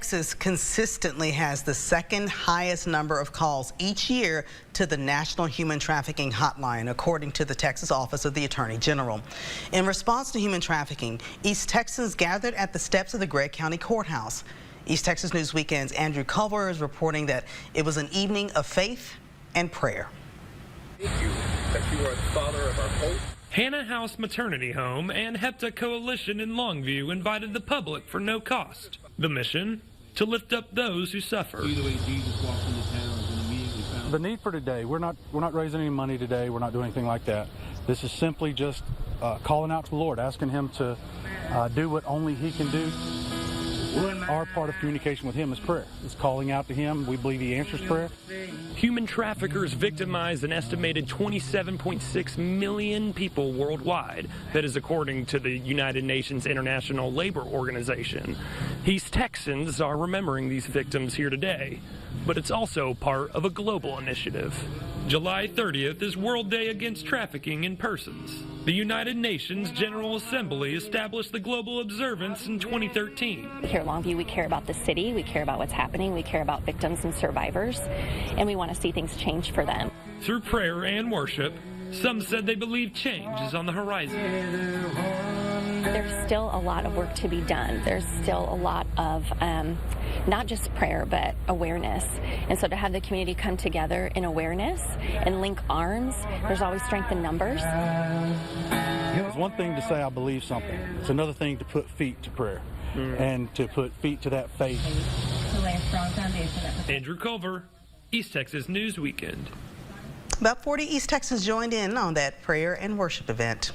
Texas consistently has the second highest number of calls each year to the National Human Trafficking Hotline, according to the Texas Office of the Attorney General. In response to human trafficking, East Texans gathered at the steps of the Gregg County Courthouse. East Texas News Weekend's Andrew Culver is reporting that it was an evening of faith and prayer. Thank you that you are the father of our hope. Hannah House Maternity Home and HEPTA Coalition in Longview invited the public for no cost. The mission? To lift up those who suffer. The need for today, we're not raising any money today. We're not doing anything like that. This is simply just calling out to the Lord, asking Him to do what only He can do. Our part of communication with Him is prayer. It's calling out to Him. We believe He answers prayer. Human traffickers victimize an estimated 27.6 million people worldwide. That is according to the United Nations International Labor Organization. East Texans are remembering these victims here today, but it's also part of a global initiative. July 30th is World Day Against Trafficking in Persons. The United Nations General Assembly established the global observance in 2013. Here at Longview, we care about the city, we care about what's happening, we care about victims and survivors, and we want to see things change for them. Through prayer and worship, some said they believe change is on the horizon. There's still a lot of work to be done. There's still a lot of not just prayer, but awareness. And so to have the community come together in awareness and link arms, there's always strength in numbers. It's one thing to say I believe something. It's another thing to put feet to prayer and to put feet to that faith. Andrew Culver, East Texas News Weekend. About 40 East Texans joined in on that prayer and worship event.